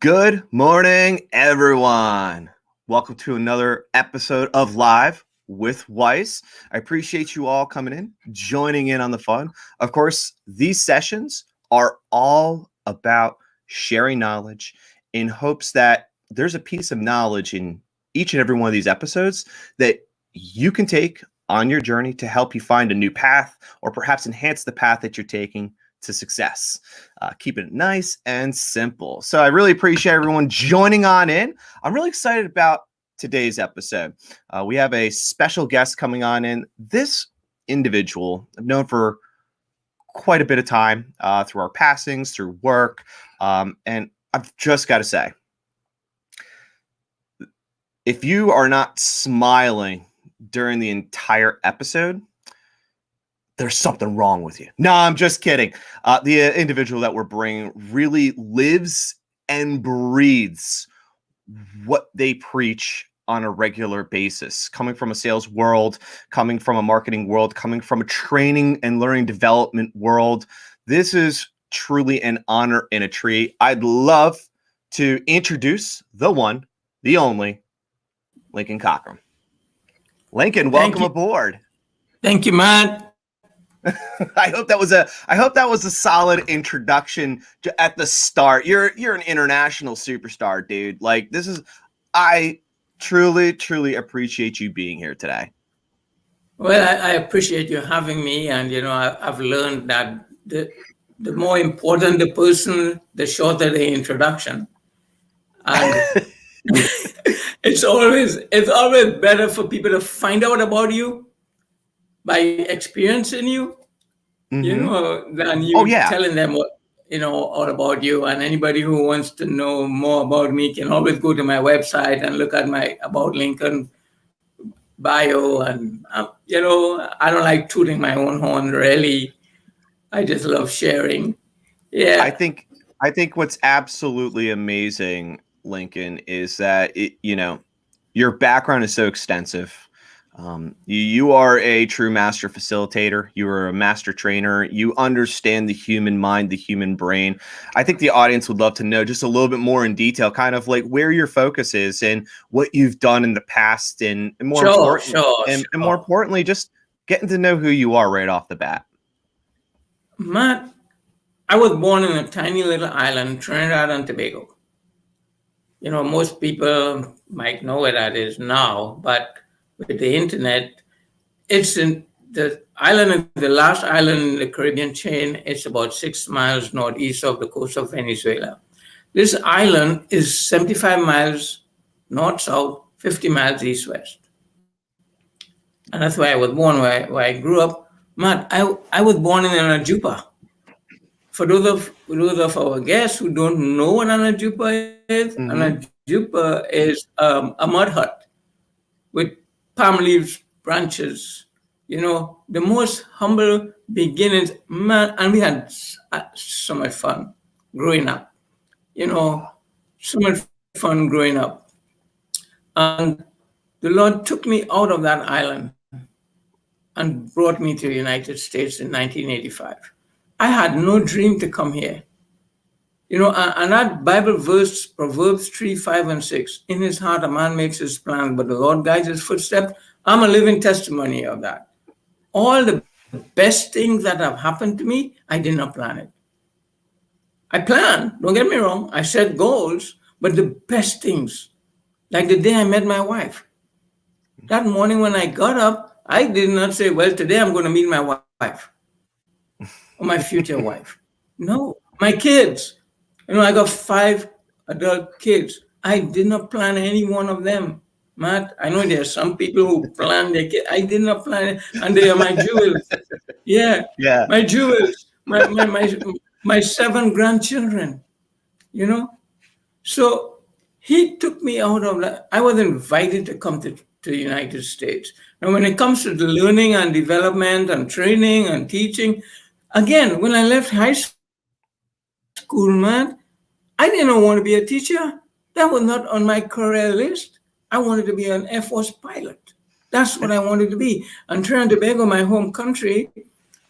Good morning, everyone. Welcome to another episode of Live with Weiss. I appreciate you all coming in, joining in on the fun. Of course, these sessions are all about sharing knowledge in hopes that there's a piece of knowledge in each and every one of these episodes that you can take on your journey to help you find a new path or perhaps enhance the path that you're taking to success. Keeping it nice and simple. So I really appreciate everyone joining on in. I'm really excited about today's episode. We have a special guest coming on in. This individual I've known for quite a bit of time through our passings, through work. And I've just got to say, if you are not smiling during the entire episode, there's something wrong with you. No, I'm just kidding. The individual that we're bringing really lives and breathes what they preach on a regular basis, coming from a sales world, coming from a marketing world, coming from a training and learning development world. This is truly an honor and a treat. I'd love to introduce the one, the only, Lincoln Kokaram. Lincoln, welcome aboard. Thank you, Matt. I hope that was a solid introduction at the start. You're an international superstar, dude. Like I truly appreciate you being here today. Well, I appreciate you having me, and I've learned that the more important the person, the shorter the introduction. And it's always better for people to find out about you by experiencing you, than you telling them all about you. And anybody who wants to know more about me can always go to my website and look at my About Lincoln bio. And, I don't like tooting my own horn, really. I just love sharing. Yeah. I think what's absolutely amazing, Lincoln, is that, your background is so extensive. You are a true master facilitator. You are a master trainer. You understand the human mind, the human brain. I think the audience would love to know just a little bit more in detail, kind of like where your focus is and what you've done in the past, and more importantly, just getting to know who you are right off the bat. Matt, I was born in a tiny little island, Trinidad and Tobago. Most people might know where that is now, but with the internet, it's in the island is the last island in the Caribbean chain. It's about 6 miles northeast of the coast of Venezuela. This island is 75 miles north-south, 50 miles east-west. And that's where I was born, where I grew up. Matt, I was born in an ajupa. For those of our guests who don't know what an ajupa is, an ajupa is a mud hut with palm leaves, branches, the most humble beginnings, man. And we had so much fun growing up, so much fun growing up. And the Lord took me out of that island and brought me to the United States in 1985. I had no dream to come here. And that Bible verse, Proverbs 3, 5, and 6, in his heart a man makes his plan, but the Lord guides his footsteps. I'm a living testimony of that. All the best things that have happened to me, I did not plan it. I planned, don't get me wrong, I set goals, but the best things, like the day I met my wife. That morning when I got up, I did not say, well, today I'm going to meet my wife or my future wife. No, my kids. I got 5 adult kids. I did not plan any one of them. Matt, I know there are some people who plan their kids. I did not plan it, and they are my jewels. Yeah, my jewels, my 7 grandchildren, So he took me out of that. I was invited to come to the United States. Now, when it comes to the learning and development and training and teaching, again, when I left high school, man, I didn't want to be a teacher. That was not on my career list. I wanted to be an Air Force pilot. That's what I wanted to be. And Trinidad and Tobago, my home country,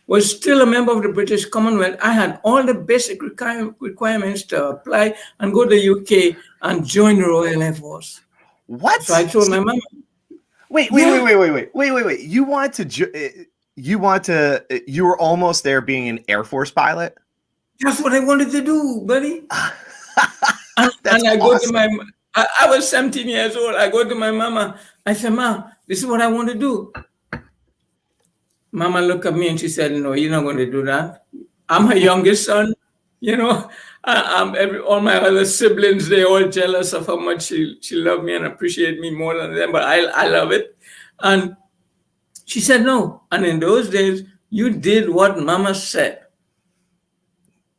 was still a member of the British Commonwealth. I had all the basic requirements to apply and go to the UK and join the Royal Air Force. What? So I told my mom, Wait. yeah, You were almost there being an Air Force pilot? that's what I wanted to do, buddy. That's And I go to awesome. I was 17 years old. I go to my mama. I said, Ma, this is what I want to do. Mama looked at me and she said, No, you're not going to do that. I'm her youngest son. You know, all my other siblings, they all jealous of how much she loved me and appreciate me more than them, but I love it. And she said, No. And in those days, you did what Mama said.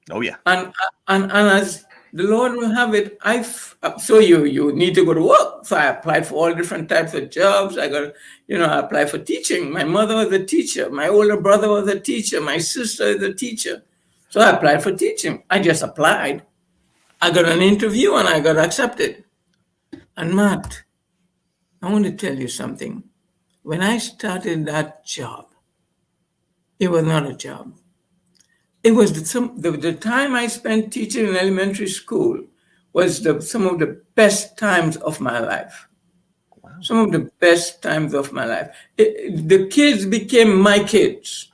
Oh yeah. And as the Lord will have it, so you need to go to work. So I applied for all different types of jobs. I applied for teaching. My mother was a teacher. My older brother was a teacher. My sister is a teacher. So I applied for teaching. I just applied. I got an interview and I got accepted. And Matt, I want to tell you something. When I started that job, it was not a job. It was the time I spent teaching in elementary school was some of the best times of my life. Wow. Some of the best times of my life. The kids became my kids.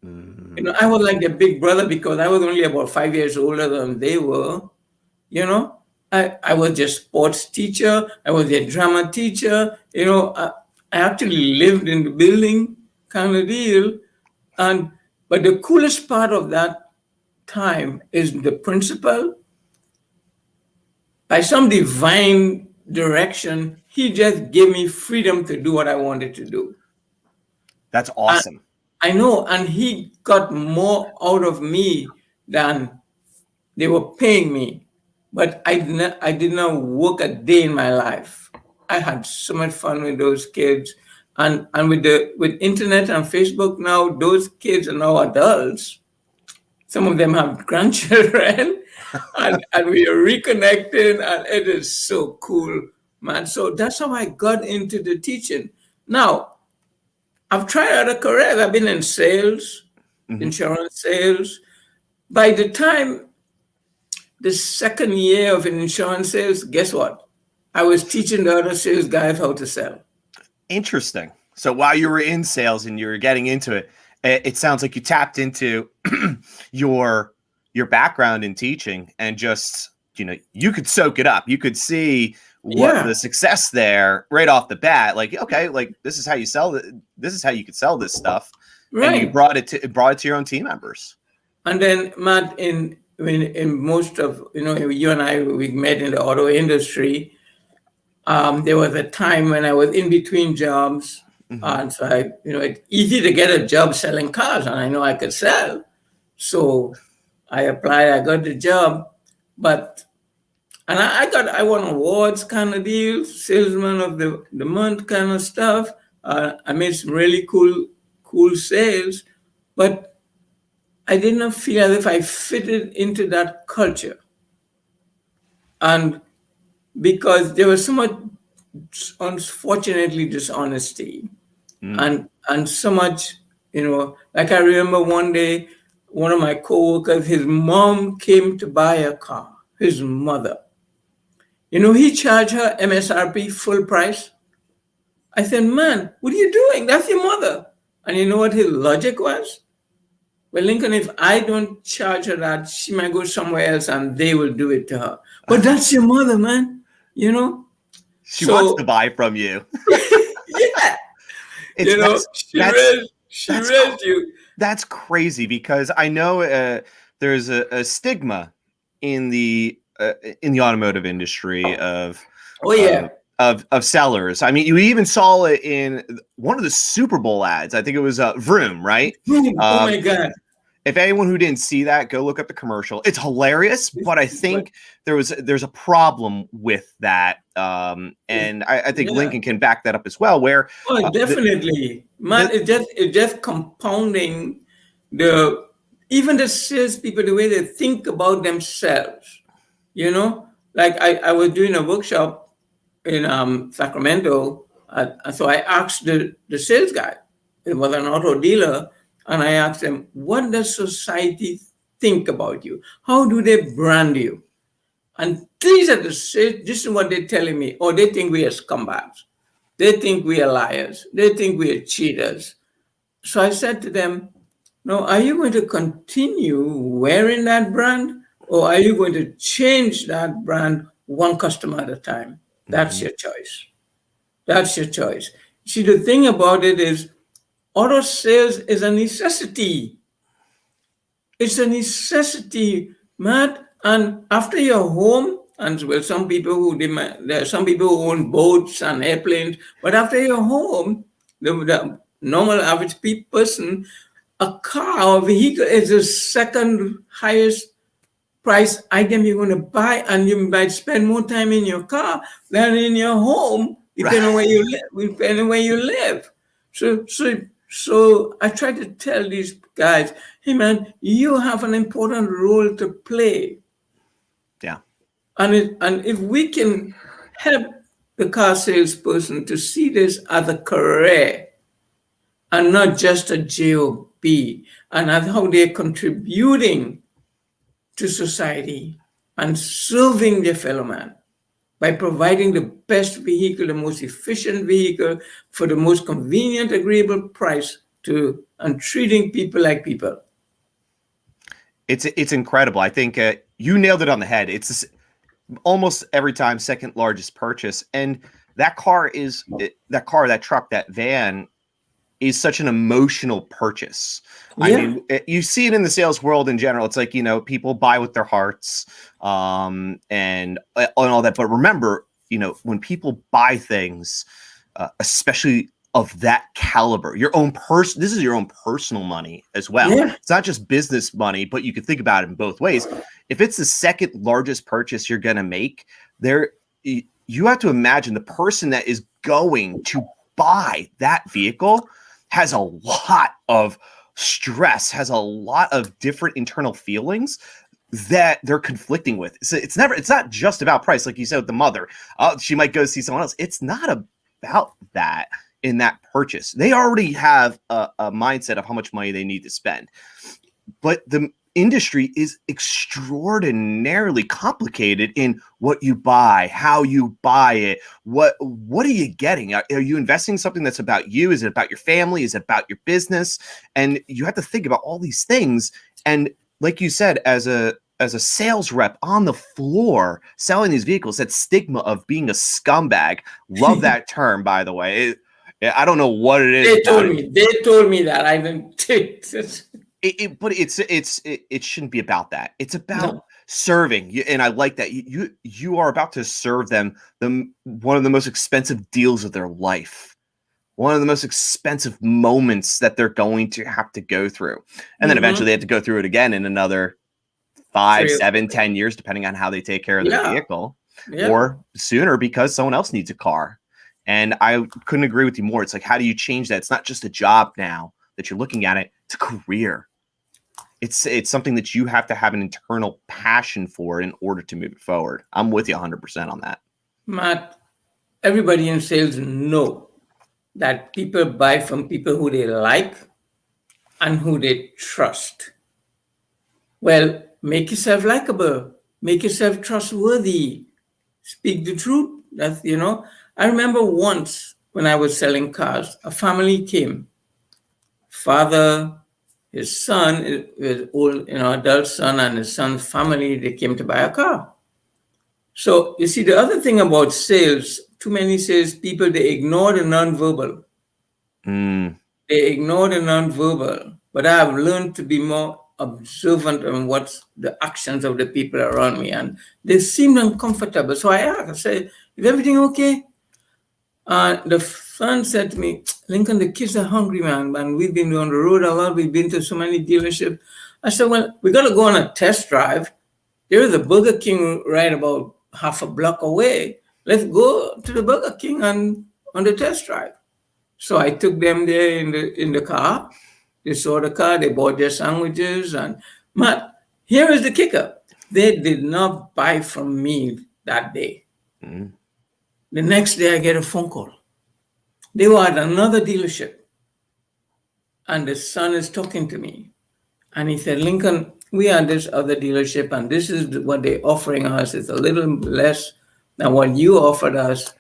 I was like their big brother because I was only about 5 years older than they were. I was their sports teacher. I was their drama teacher. I actually lived in the building, kind of deal. But the coolest part of that time is the principal. By some divine direction, he just gave me freedom to do what I wanted to do. That's awesome. I know, and he got more out of me than they were paying me. But I did not work a day in my life. I had so much fun with those kids. And with internet and Facebook now, those kids are now adults. Some of them have grandchildren, and we are reconnecting, and it is so cool, man. So that's how I got into the teaching. Now, I've tried other careers. I've been in sales, insurance sales. By the time the second year of insurance sales, guess what? I was teaching the other sales guys how to sell. Interesting. So while you were in sales and you were getting into it, it sounds like you tapped into your background in teaching and just, you could soak it up. You could see what the success there right off the bat. Like, okay, like this is how you sell it. This is how you could sell this stuff. Right. And you brought it to your own team members. And then Matt, in most of, you and I, we met in the auto industry. There was a time when I was in between jobs. And so it's easy to get a job selling cars, and I know I could sell. So I applied, I got the job, and I won awards kind of deal, salesman of the month kind of stuff. I made some really cool sales, but I did not feel as if I fitted into that culture. And because there was so much, unfortunately, dishonesty. And so much, like I remember one day, one of my coworkers, his mom came to buy a car, his mother. He charged her MSRP full price. I said, man, what are you doing? That's your mother. And you know what his logic was? Well, Lincoln, if I don't charge her that, she might go somewhere else and they will do it to her. But that's your mother, man. She wants to buy from you. Yeah. She raised you. That's crazy because I know there's a stigma in the automotive industry of of sellers. I mean, you even saw it in one of the Super Bowl ads. I think it was Vroom, right? Oh my God. If anyone who didn't see that, go look up the commercial. It's hilarious, but I think there's a problem with that, and I think Lincoln can back that up as well. Where definitely, man, it's just compounding even the salespeople, the way they think about themselves. Like I was doing a workshop in Sacramento, so I asked the sales guy. It was an auto dealer. and I ask them, what does society think about you? How do they brand you? And this is what they're telling me. Oh, they think we are scumbags. They think we are liars. They think we are cheaters. So I said to them, no, are you going to continue wearing that brand, or are you going to change that brand one customer at a time? That's your choice. That's your choice. See, the thing about it is auto sales is a necessity. It's a necessity, Matt. And after you're home, and well, there are some people who own boats and airplanes, but after you're home, the normal average person, a car or vehicle is the second highest price item you're going to buy, and you might spend more time in your car than in your home, depending on where you live. Depending on where you live. So I try to tell these guys, hey man, you have an important role to play. Yeah. And if we can help the car salesperson to see this as a career and not just a job, and as how they're contributing to society and serving their fellow man by providing the best vehicle, the most efficient vehicle for the most convenient, agreeable price and treating people like people. It's incredible. I think you nailed it on the head. It's almost every time second largest purchase, and that that truck, that van is such an emotional purchase. Yeah. I mean, you see it in the sales world in general. It's like, people buy with their hearts, and all that. But remember, when people buy things, especially of that caliber, this is your own personal money as well. Yeah. It's not just business money, but you can think about it in both ways. If it's the second largest purchase you're going to make, you have to imagine the person that is going to buy that vehicle has a lot of stress, has a lot of different internal feelings that they're conflicting with. So it's not just about price. Like you said with the mother, she might go see someone else. It's not about that in that purchase. They already have a mindset of how much money they need to spend. But the industry is extraordinarily complicated in what you buy, how you buy it, what are you getting? Are you investing in something that's about you? Is it about your family? Is it about your business? And you have to think about all these things. And like you said, as a sales rep on the floor selling these vehicles, that stigma of being a scumbag. Love that term, by the way. I don't know what it is. They told me that. I didn't take this. But it shouldn't be about that. It's about serving, and I like that you are about to serve them one of the most expensive deals of their life, one of the most expensive moments that they're going to have to go through, and then eventually they have to go through it again in another 5, 7, 10 years, depending on how they take care of their vehicle, or sooner because someone else needs a car. And I couldn't agree with you more. It's like, how do you change that? It's not just a job now that you're looking at it; it's a career. It's something that you have to have an internal passion for in order to move it forward. I'm with you 100% on that. Matt, everybody in sales know that people buy from people who they like and who they trust. Well, make yourself likable. Make yourself trustworthy. Speak the truth. I remember once when I was selling cars, a family came. Father, his son, his old, adult son, and his son's family, they came to buy a car. So you see, the other thing about sales, too many sales people, they ignore the nonverbal. They ignore the nonverbal. But I have learned to be more observant on what's the actions of the people around me, and they seemed uncomfortable. So I asked, I said, "Is everything okay?" The son said to me, "Lincoln, the kids are hungry, man, and we've been on the road a lot. We've been to so many dealerships." I said, "Well, we got to go on a test drive. There is a Burger King right about half a block away. Let's go to the Burger King on the test drive." So I took them there in the car. They saw the car. They bought their sandwiches. And Matt, here is the kicker: they did not buy from me that day. The next day, I get a phone call. They were at another dealership. and the son is talking to me. And he said, Lincoln, we are this other dealership, and this is what they're offering us. It's a little less than what you offered us.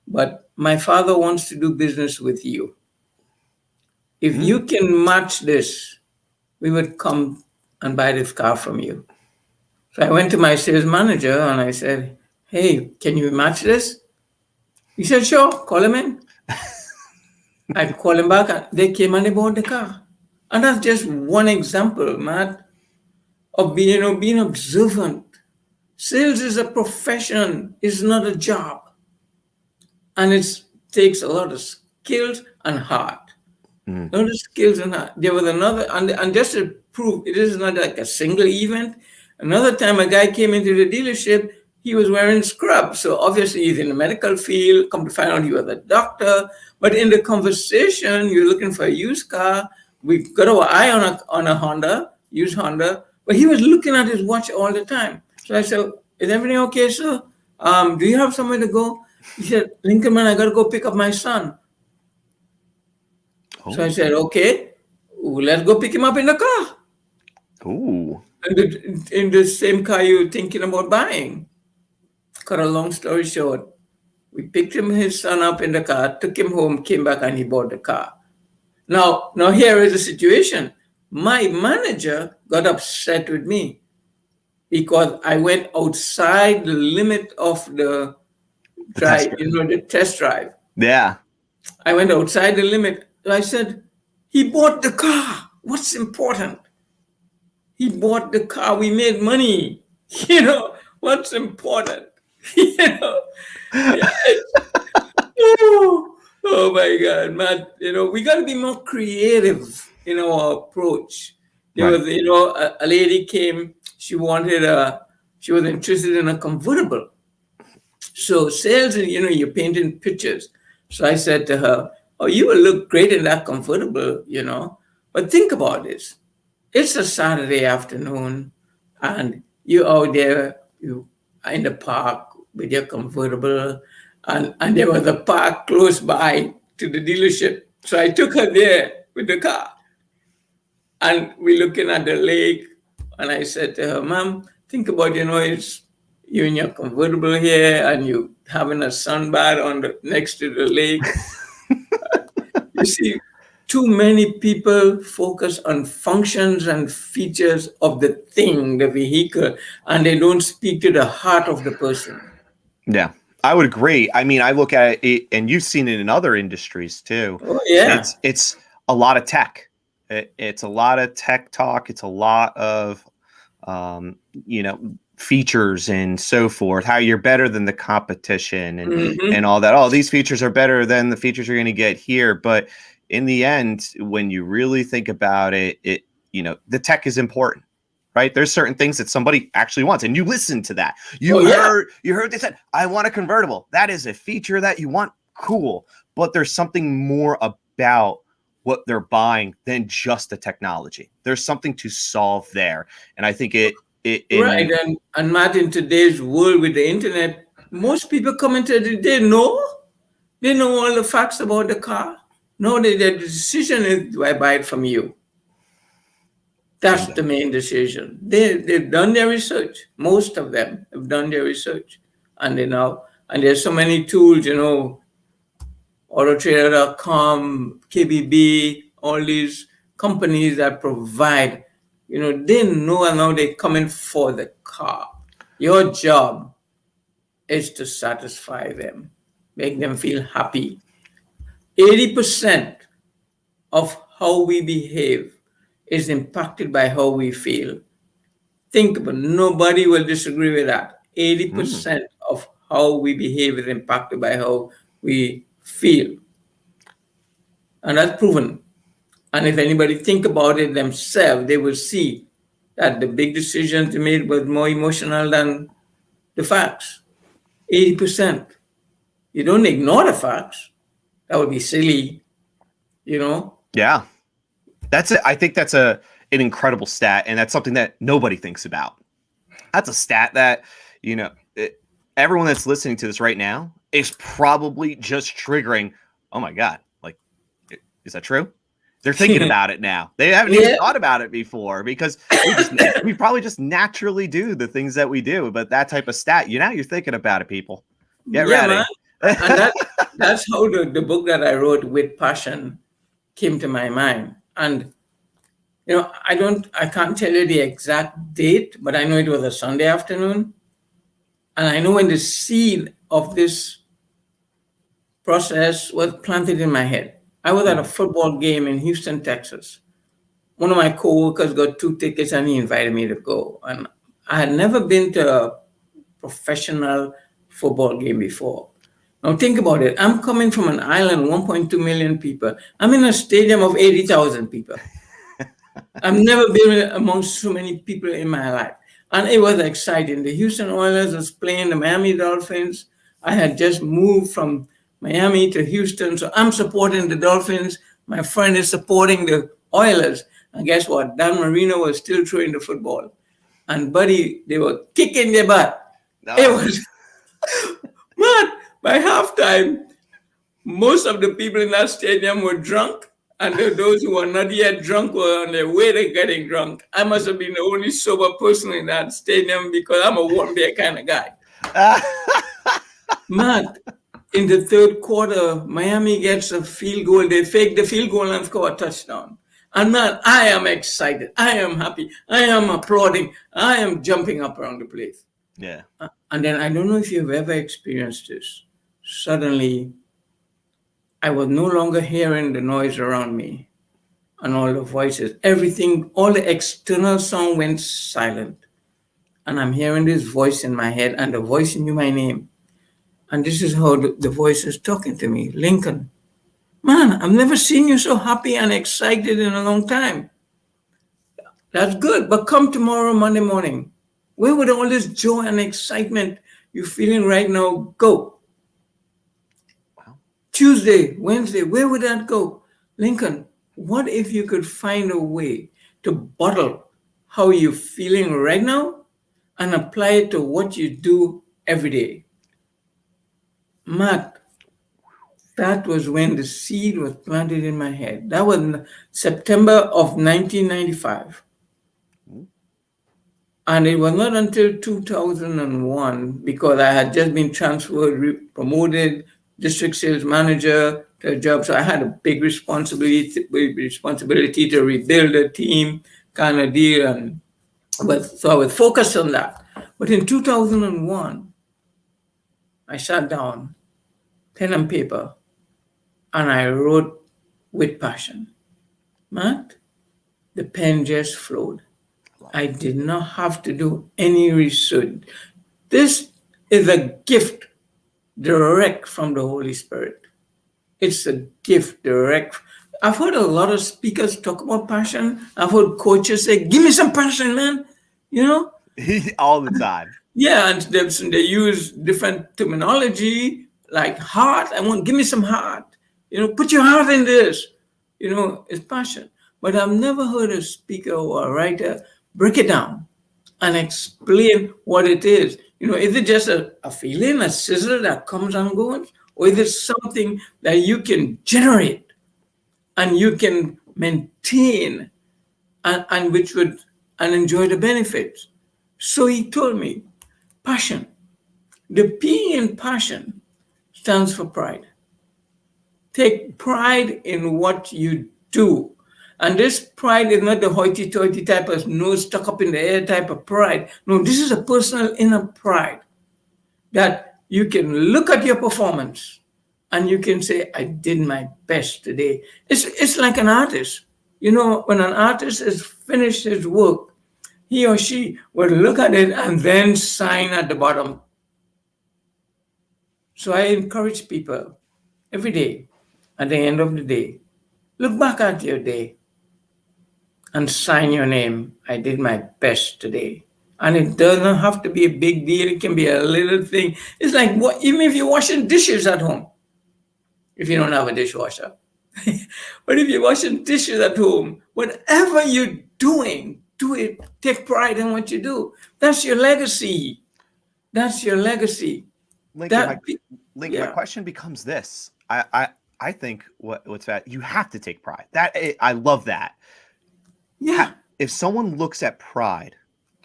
But my father wants to do business with you. If you can match this, we would come and buy this car from you. So I went to my sales manager and I said, hey, can you match this? He said, sure, call him in. I called him back and they came and they bought the car. And that's just one example, Matt, of being observant. Sales is a profession, it's not a job. And it takes a lot of skills and heart. A lot of skills and heart. There was another, and just to prove it is not like a single event, another time a guy came into the dealership, he was wearing scrubs. So obviously he's in the medical field, come to find out he was a doctor. But in the conversation, you're looking for a used car. We've got our eye on a Honda, used Honda, but he was looking at his watch all the time. So I said, is everything okay, sir? Do you have somewhere to go? He said, Lincoln, man, I got to go pick up my son. Oh. So I said, okay, let's go pick him up in the car. Ooh. In the same car you're thinking about buying. Cut a long story short, we picked his son up in the car, took him home, came back, and he bought the car. Now here is the situation. My manager got upset with me because I went outside the limit of the drive, the test drive. Yeah. I went outside the limit. I said, he bought the car. What's important? He bought the car. We made money. What's important? Yeah. Oh my God, Matt. We got to be more creative in our approach. There was, a lady came. She was interested in a convertible. So sales, you're painting pictures. So I said to her, oh, you will look great in that convertible, But think about this. It's a Saturday afternoon, and you're out there, you in the park with your convertible, and there was a park close by to the dealership. So I took her there with the car. And we're looking at the lake, and I said to her, Mom, think about, it's you in your convertible here, and you having a sunbath next to the lake. You see, too many people focus on functions and features of the thing, the vehicle, and they don't speak to the heart of the person. Yeah, I would agree. I mean, I look at it, and you've seen it in other industries too. Oh, yeah. It's a lot of tech. It's a lot of tech talk. It's a lot of, features and so forth, how you're better than the competition and all that. Oh, these features are better than the features you're going to get here. But in the end, when you really think about it, the tech is important, right? There's certain things that somebody actually wants, and you listen to that. You heard they said, I want a convertible. That is a feature that you want. Cool. But there's something more about what they're buying than just the technology. There's something to solve there. And I think right. And Matt, in today's world with the internet, most people come into they know all the facts about the car. No, the decision is, do I buy it from you? That's the main decision. They've done their research. Most of them have done their research. And and there's so many tools, autotrader.com, KBB, all these companies that provide, they know and now they're coming for the car. Your job is to satisfy them, make them feel happy. 80% of how we behave is impacted by how we feel. Think about it. Nobody will disagree with that. 80% of how we behave is impacted by how we feel. And that's proven. And if anybody think about it themselves, they will see that the big decisions they made was more emotional than the facts. 80%. You don't ignore the facts. That would be silly, Yeah. That's it. I think that's an incredible stat, and that's something that nobody thinks about. That's a stat that, everyone that's listening to this right now is probably just triggering, oh my God, like, is that true? They're thinking about it now. They haven't even Yeah, thought about it before because we probably just naturally do the things that we do. But that type of stat, now you're thinking about it, people. Get yeah, man. ready. And that's how the book that I wrote with passion came to my mind. And I can't tell you the exact date, but I know it was a Sunday afternoon. And I know when the seed of this process was planted in my head. I was at a football game in Houston, Texas. One of my coworkers got 2 tickets and he invited me to go. And I had never been to a professional football game before. Now think about it. I'm coming from an island, 1.2 million people. I'm in a stadium of 80,000 people. I've never been amongst so many people in my life. And it was exciting. The Houston Oilers was playing the Miami Dolphins. I had just moved from Miami to Houston, so I'm supporting the Dolphins. My friend is supporting the Oilers. And guess what? Dan Marino was still throwing the football. And buddy, they were kicking their butt. No. It was, man, by halftime, most of the people in that stadium were drunk. And those who were not yet drunk were on their way to getting drunk. I must have been the only sober person in that stadium because I'm a warm beer kind of guy. Matt, in the third quarter, Miami gets a field goal. They fake the field goal and score a touchdown. And man, I am excited. I am happy. I am applauding. I am jumping up around the place. Yeah. And then I don't know if you've ever experienced this. Suddenly, I was no longer hearing the noise around me and all the voices. Everything, all the external sound went silent. And I'm hearing this voice in my head, and the voice knew my name. And this is how the voice is talking to me. Lincoln, man, I've never seen you so happy and excited in a long time. That's good, but come tomorrow, Monday morning. Where would all this joy and excitement you're feeling right now go? Tuesday, Wednesday, where would that go? Lincoln, what if you could find a way to bottle how you're feeling right now and apply it to what you do every day? Matt, that was when the seed was planted in my head. That was in September of 1995. And it was not until 2001, because I had just been transferred, promoted, district sales manager to a job. So I had a big responsibility to rebuild a team kind of deal. So I was focused on that. But in 2001, I sat down, pen and paper, and I wrote with passion. Matt, the pen just flowed. I did not have to do any research. This is a gift direct from the Holy Spirit. It's a gift direct. I've heard a lot of speakers talk about passion. I've heard coaches say, give me some passion, man. All the time. Yeah, and they use different terminology like heart. Give me some heart. Put your heart in this. It's passion. But I've never heard a speaker or a writer break it down and explain what it is. Is it just a feeling, a sizzle that comes and goes? Or is it something that you can generate and you can maintain and enjoy the benefits? So he told me, passion. The P in passion stands for pride. Take pride in what you do. And this pride is not the hoity-toity type of nose stuck up in the air type of pride. No, this is a personal inner pride that you can look at your performance and you can say, I did my best today. It's like an artist. When an artist has finished his work, he or she will look at it and then sign at the bottom. So I encourage people every day, at the end of the day, look back at your day and sign your name. I did my best today. And it doesn't have to be a big deal. It can be a little thing. It's like even if you're washing dishes at home, if you don't have a dishwasher. But if you're washing dishes at home, whatever you're doing, do it. Take pride in what you do. That's your legacy. That's your legacy. Lincoln, my question becomes this. I think what's that? You have to take pride. I love that. Yeah. If someone looks at pride,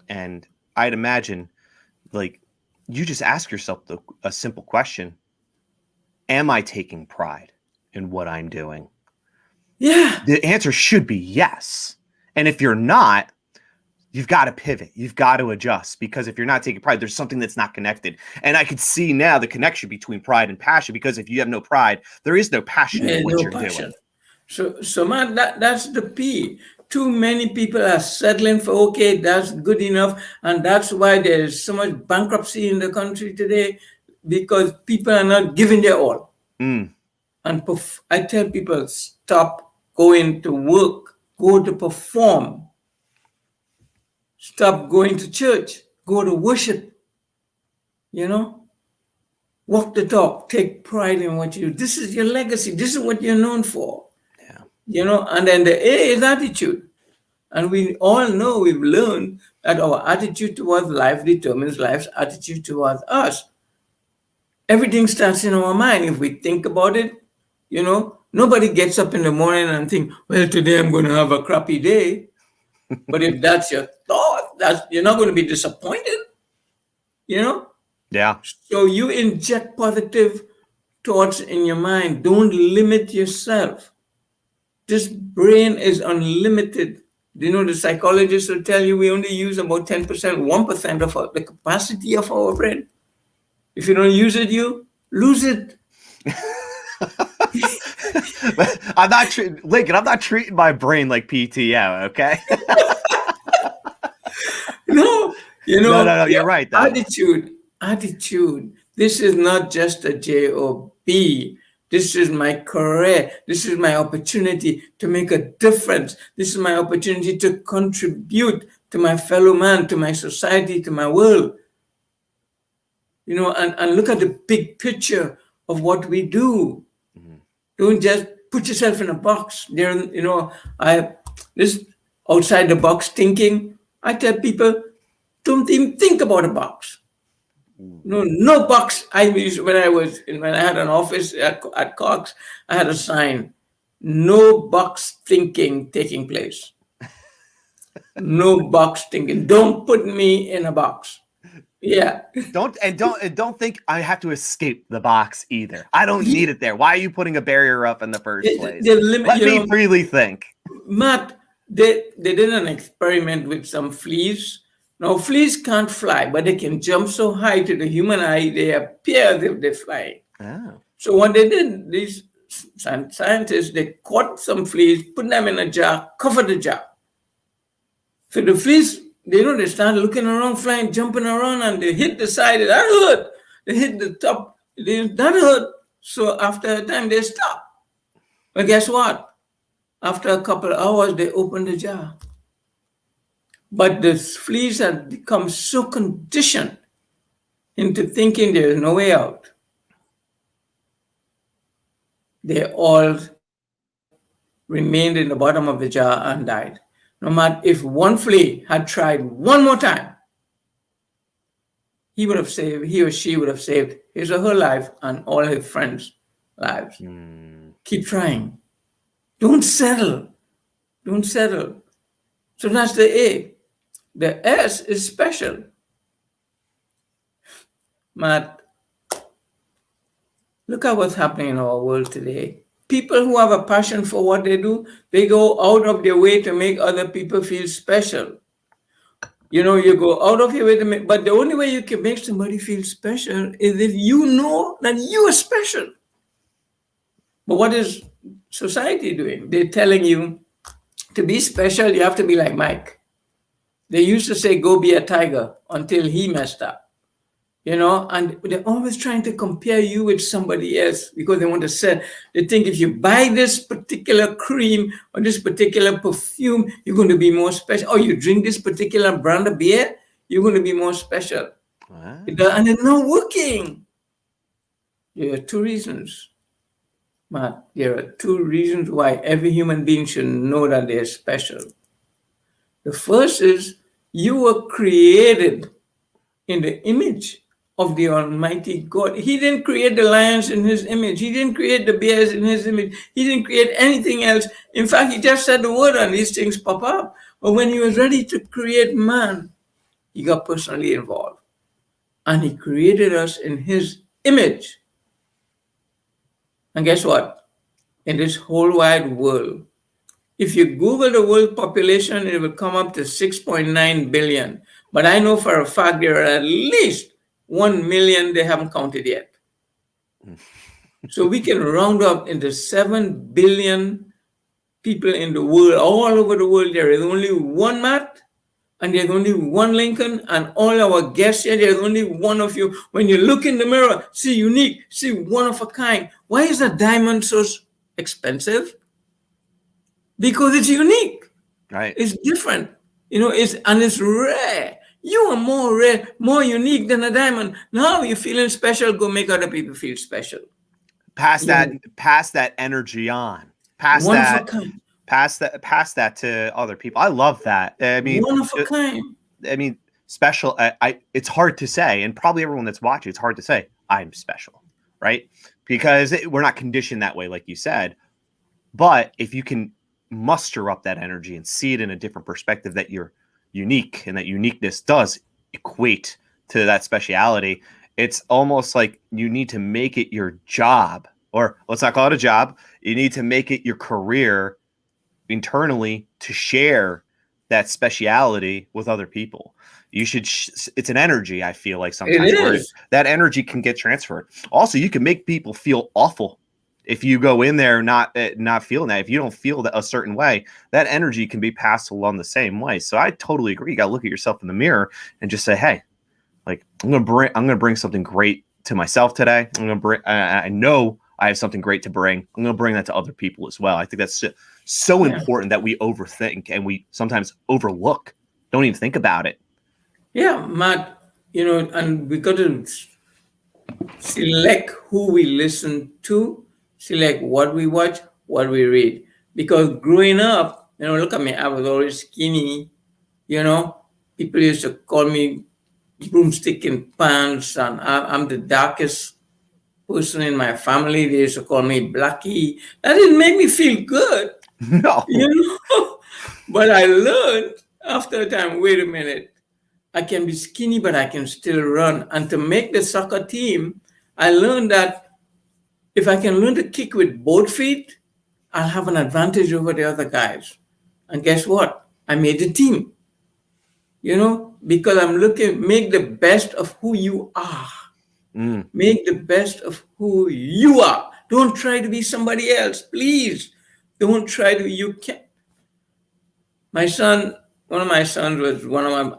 and I'd imagine, like, you just ask yourself a simple question: am I taking pride in what I'm doing? Yeah. The answer should be yes. And if you're not, you've got to pivot. You've got to adjust, because if you're not taking pride, there's something that's not connected. And I could see now the connection between pride and passion, because if you have no pride, there is no passion in what No you're passion. doing. So man, that's the P. Too many people are settling for, okay, that's good enough. And that's why there's so much bankruptcy in the country today, because people are not giving their all. Mm. And I tell people, stop going to work, go to perform. Stop going to church, go to worship. Walk the talk, take pride in what you do. This is your legacy. This is what you're known for. Yeah. And then the A is attitude. And we all know, we've learned that our attitude towards life determines life's attitude towards us. Everything starts in our mind. If we think about it, nobody gets up in the morning and think, well, today I'm going to have a crappy day. But if that's your thought, you're not going to be disappointed. Yeah. So you inject positive thoughts in your mind. Don't limit yourself. This brain is unlimited. The psychologists will tell you we only use about 10%, 1% of the capacity of our brain. If you don't use it, you lose it. I'm not Lincoln. I'm not treating my brain like PTO. Okay. No. No. You're right, though. Attitude. This is not just a job. This is my career. This is my opportunity to make a difference. This is my opportunity to contribute to my fellow man, to my society, to my world. And look at the big picture of what we do. Mm-hmm. Don't just put yourself in a box. This outside the box thinking. I tell people, don't even think about a box. No box. When I had an office at Cox, I had a sign: no box thinking taking place. No box thinking. Don't put me in a box. Yeah. Don't think I have to escape the box either. I don't need it there. Why are you putting a barrier up in the first place? Let me freely think. Matt, they did an experiment with some fleas. Now, fleas can't fly, but they can jump so high to the human eye, they appear as if they fly. Oh. So what they did, these scientists, they caught some fleas, put them in a jar, covered the jar. So the fleas, they start looking around, flying, jumping around, and they hit the side, that hurt. They hit the top, that hurt. So after a time, they stop. But guess what? After a couple of hours, they opened the jar. But the fleas had become so conditioned into thinking there is no way out. They all remained in the bottom of the jar and died. No matter if one flea had tried one more time, he or she would have saved his or her life and all his friends' lives. Keep trying. Don't settle. So that's the A. The S is special. Matt, look at what's happening in our world today. People who have a passion for what they do, they go out of their way to make other people feel special. You go out of your way to make, but the only way you can make somebody feel special is if you know that you are special. But what is society doing? They're telling you to be special, you have to be like Mike. They used to say, go be a tiger, until he messed up. And they're always trying to compare you with somebody else because they want to sell. They think if you buy this particular cream or this particular perfume, you're going to be more special. Or you drink this particular brand of beer, you're going to be more special. Wow. And it's not working. There are two reasons, Matt. There are two reasons why every human being should know that they're special. The first is you were created in the image of the Almighty God. He didn't create the lions in his image. He didn't create the bears in his image. He didn't create anything else. In fact, he just said the word and these things pop up. But when he was ready to create man, he got personally involved. And he created us in his image. And guess what? In this whole wide world, if you Google the world population, it will come up to 6.9 billion. But I know for a fact there are at least 1 million they haven't counted yet. So we can round up into 7 billion people in the world, all over the world. There is only one Matt, and there's only one Lincoln, and all our guests here, there's only one of you. When you look in the mirror, see unique, see one of a kind. Why is a diamond so expensive? Because it's unique. Right. It's different. It's rare. You are more rare, more unique than a diamond. Now you're feeling special, go make other people feel special. Pass that energy on. Pass that to other people. I love that. I mean, one of a kind. I mean, special. It's hard to say, and probably everyone that's watching, it's hard to say I'm special, right? Because we're not conditioned that way, like you said. But if you can muster up that energy and see it in a different perspective, that you're unique and that uniqueness does equate to that speciality, it's almost like you need to make it your job, or let's not call it a job. You need to make it your career internally to share that speciality with other people. You should, it's an energy. I feel like sometimes where that energy can get transferred. Also, you can make people feel awful if you go in there not feeling that. If you don't feel that a certain way, that energy can be passed along the same way. So I totally agree. You got to look at yourself in the mirror and just say, hey, like I'm gonna bring something great to myself today. I know I have something great to bring. I'm gonna bring that to other people as well. I think that's so important that we overthink and we sometimes overlook. Don't even think about it. Yeah, Matt. And we got to select who we listen to, select what we watch, what we read. Because growing up, look at me, I was always skinny. People used to call me broomstick in pants, and I'm the darkest person in my family. They used to call me Blackie. That didn't make me feel good. No. But I learned after a time, wait a minute, I can be skinny, but I can still run. And to make the soccer team, I learned that if I can learn to kick with both feet, I'll have an advantage over the other guys. And guess what? I made the team. Because I'm make the best of who you are. Make the best of who you are. Don't try to be somebody else. Please. Don't try to, you can't. One of my sons was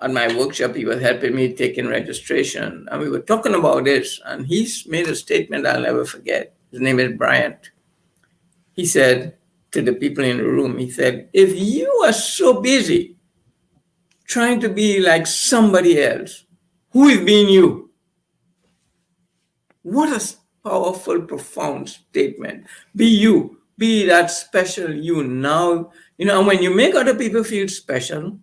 at my workshop. He was helping me taking registration. And we were talking about this. And he's made a statement I'll never forget. His name is Bryant. He said to the people in the room, he said, if you are so busy trying to be like somebody else, who is being you? What a powerful, profound statement. Be you. Be that special you now. And when you make other people feel special,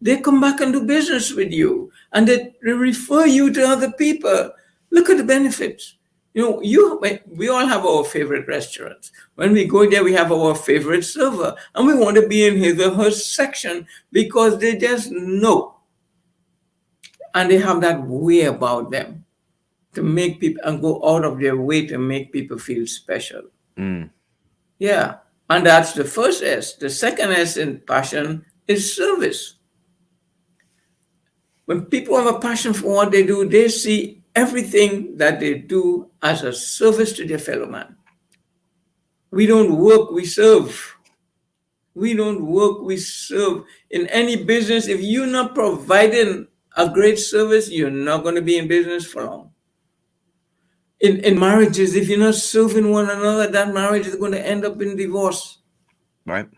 they come back and do business with you. And they refer you to other people. Look at the benefits. We all have our favorite restaurants. When we go there, we have our favorite server. And we want to be in his or her section because they just know. And they have that way about them to make people and go out of their way to make people feel special. Yeah. And that's the first S. The second S in passion is service. When people have a passion for what they do, they see everything that they do as a service to their fellow man. We don't work, we serve. We don't work, we serve. In any business, if you're not providing a great service, you're not going to be in business for long. In marriages, if you're not serving one another, that marriage is going to end up in divorce. Right.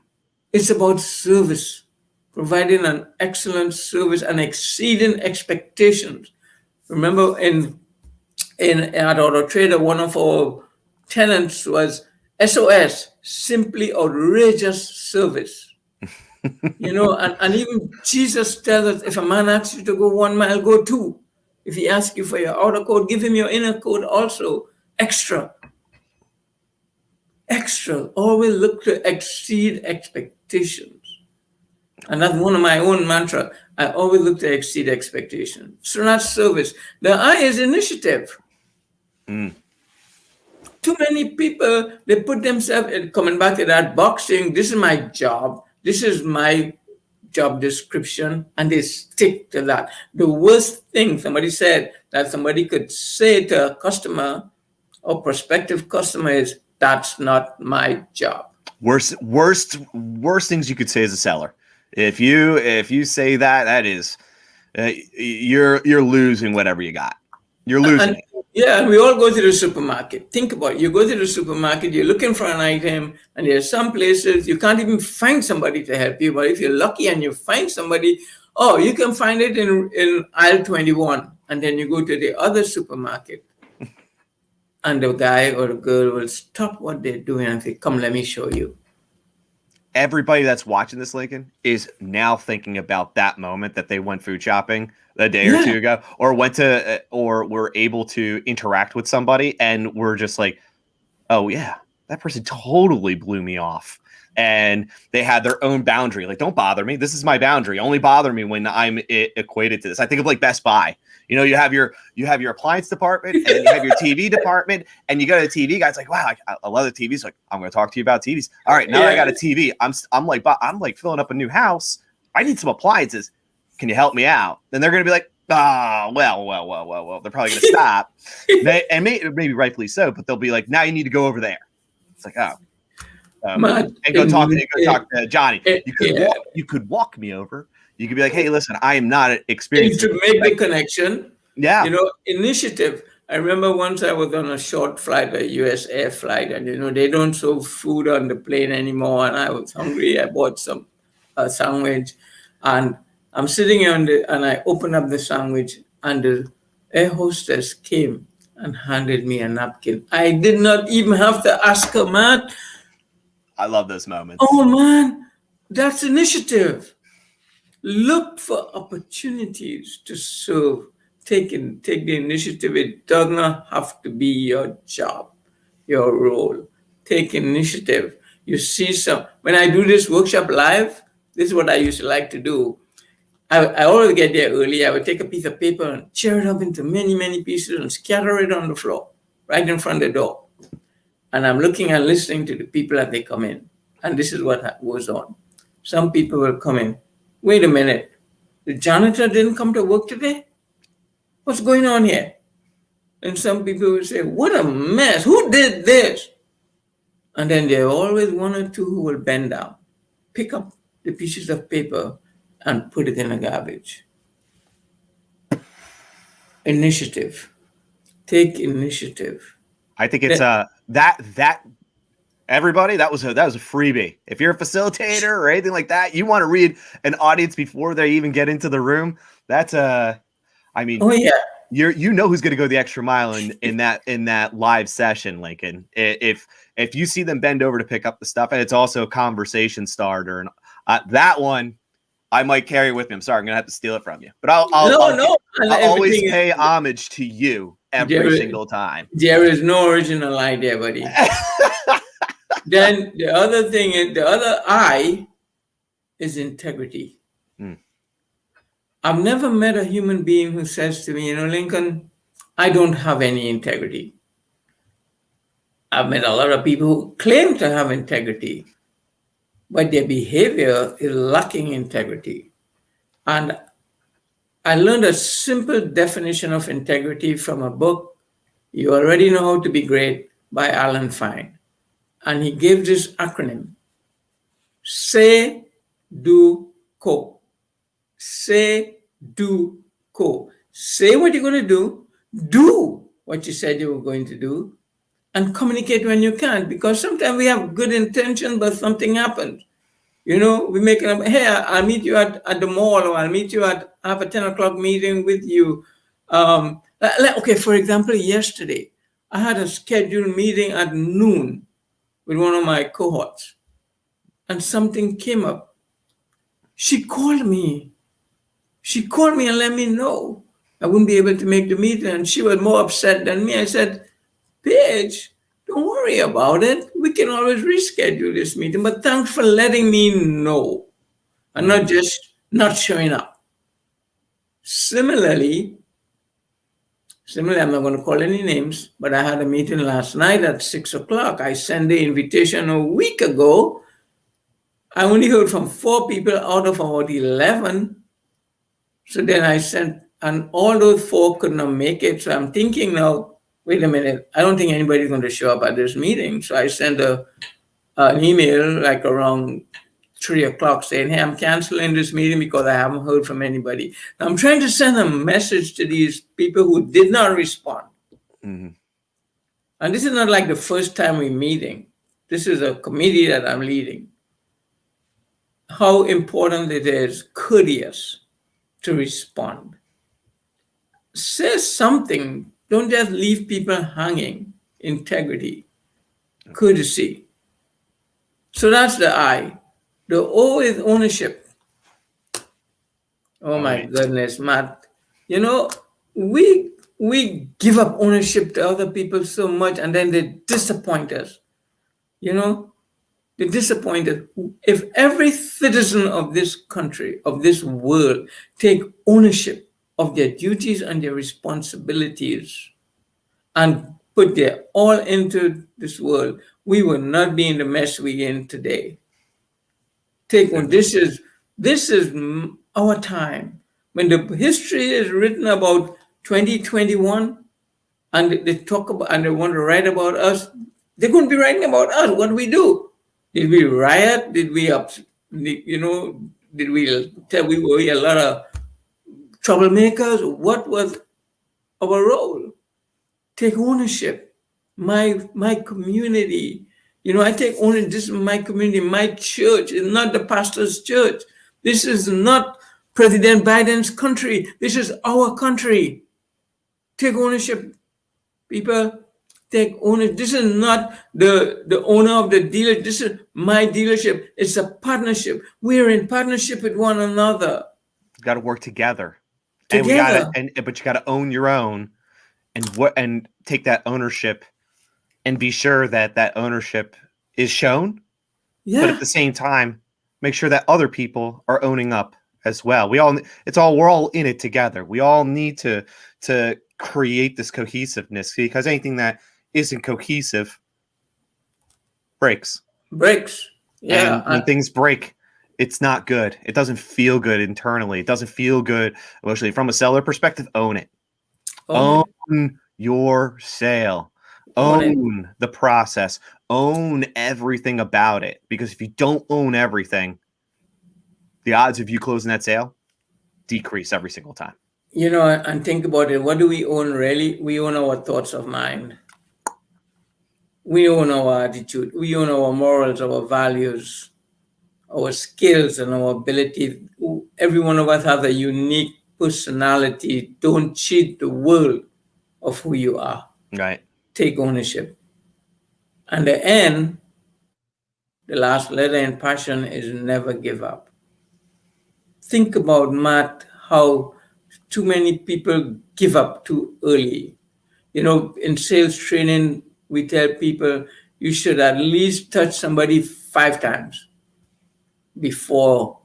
It's about service, providing an excellent service and exceeding expectations. Remember, at Auto Trader, one of our tenants was SOS, simply outrageous service. And even Jesus tells us, if a man asks you to go 1 mile, go 2. If he asks you for your outer coat, give him your inner coat also. Extra. Always look to exceed expectations. And that's one of my own mantra. I always look to exceed expectations. So that's service. The I is initiative. Too many people, they put themselves, coming back to that boxing, this is my job. This is my job description, and they stick to that. The worst thing somebody said that somebody could say to a customer or prospective customer is, that's not my job. Worst things you could say as a seller. If you say that is, you're losing whatever you got. You're losing it. Yeah, and we all go to the supermarket. Think about it. You go to the supermarket, you're looking for an item, and there's some places you can't even find somebody to help you. But if you're lucky and you find somebody, you can find it in aisle 21. And then you go to the other supermarket. And the guy or the girl will stop what they're doing and say, come, let me show you. Everybody that's watching this, Lincoln, is now thinking about that moment that they went food shopping a day or two ago, or were able to interact with somebody, and we're just like, oh yeah, that person totally blew me off. And they had their own boundary. Like, don't bother me. This is my boundary. Only bother me when I'm equated to this. I think of like Best Buy. You know, you have your appliance department, and then you have your TV department, and you go to the TV guy. It's like, wow, I love the TVs. Like, I'm going to talk to you about TVs. All right, now I got a TV. I'm like filling up a new house. I need some appliances. Can you help me out? Then they're going to be like, well. They're probably going to stop, and maybe rightfully so. But they'll be like, now you need to go over there. It's like, oh. And go talk to Johnny. You could walk me over. You could be like, hey, listen, I am not experienced. To make the connection. Yeah. You know, initiative. I remember once I was on a short flight, a US air flight, and, you know, they don't serve food on the plane anymore. And I was hungry. I bought some sandwich. And I'm sitting and I opened up the sandwich, and the air hostess came and handed me a napkin. I did not even have to ask her, Matt. I love those moments. Oh, man, that's initiative. Look for opportunities to serve. Take the initiative. It does not have to be your job, your role. Take initiative. You see when I do this workshop live, this is what I used to like to do. I always get there early. I would take a piece of paper and tear it up into many, many pieces and scatter it on the floor, right in front of the door. And I'm looking and listening to the people as they come in. And this is what goes on. Some people will come in. Wait a minute. The janitor didn't come to work today? What's going on here? And some people will say, what a mess. Who did this? And then there are always one or two who will bend down, pick up the pieces of paper and put it in the garbage. Initiative. Take initiative. I think it's that everybody, that was a freebie. If you're a facilitator or anything like that, you want to read an audience before they even get into the room. That's oh yeah, you know who's going to go the extra mile in that live session, Lincoln. If you see them bend over to pick up the stuff, and it's also a conversation starter, and that one I might carry with me. I'm sorry, I'm gonna have to steal it from you, but I'll always pay homage to you every single time. There is no original idea, buddy. Then the other thing is, the other I is integrity. I've never met a human being who says to me, Lincoln, I don't have any integrity. I've met a lot of people who claim to have integrity, but their behavior is lacking integrity. And I learned a simple definition of integrity from a book, You Already Know How to Be Great, by Alan Fine. And he gave this acronym: Say, Do, Co. Say, do, co. Say what you're going to do what you said you were going to do, and communicate when you can. Because sometimes we have good intention, but something happens. We make it up, hey, I'll meet you at the mall, or I'll meet you have a 10 o'clock meeting with you. Okay, for example, yesterday, I had a scheduled meeting at noon with one of my cohorts, and something came up. She called me and let me know. I wouldn't be able to make the meeting. And she was more upset than me. I said, Paige, don't worry about it. We can always reschedule this meeting. But thanks for letting me know and not just not showing up. Similarly, I'm not going to call any names, but I had a meeting last night at 6 o'clock. I sent the invitation a week ago. I only heard from 4 people out of about 11. So then I sent, and all those 4 could not make it. So I'm thinking now, wait a minute, I don't think anybody's going to show up at this meeting. So I sent an email like around 3 o'clock saying, hey, I'm canceling this meeting because I haven't heard from anybody. Now, I'm trying to send a message to these people who did not respond. Mm-hmm. And this is not like the first time we're meeting. This is a committee that I'm leading. How important it is, courteous, to respond. Say something. Don't just leave people hanging. Integrity, courtesy. So that's the I. The O is ownership. Oh my goodness, Matt. You know, we give up ownership to other people so much and then they disappoint us. You know, they disappoint us. If every citizen of this country, of this world, take ownership of their duties and their responsibilities and put their all into this world, we will not be in the mess we're in today. Take one. This is our time. When the history is written about 2021, and they talk about and they want to write about us, they're going to be writing about us. What we do? Did we riot? Did we Did we tell we were a lot of troublemakers? What was our role? Take ownership. My community. I take ownership. This is my community, my church. It's not the pastor's church. This is not President Biden's country. This is our country. Take ownership, people. Take ownership. This is not the owner of the dealer. This is my dealership. It's a partnership. We're in partnership with one another. You've got to work together. But you got to own your own, and take that ownership, and be sure that ownership is shown. Yeah. But at the same time, make sure that other people are owning up as well. We're all in it together. We all need to create this cohesiveness, because anything that isn't cohesive breaks. Yeah. And when things break, it's not good. It doesn't feel good internally. It doesn't feel good emotionally. From a seller perspective, own it. Own your sale. Own the process. Own everything about it. Because if you don't own everything, the odds of you closing that sale decrease every single time. And think about it. What do we own really? We own our thoughts of mind. We own our attitude. We own our morals, our values, our skills, and our ability. Every one of us has a unique personality. Don't cheat the world of who you are. Right. Take ownership. And the N, the last letter in passion, is never give up. Think about, Matt, how too many people give up too early. In sales training, we tell people you should at least touch somebody 5 times before.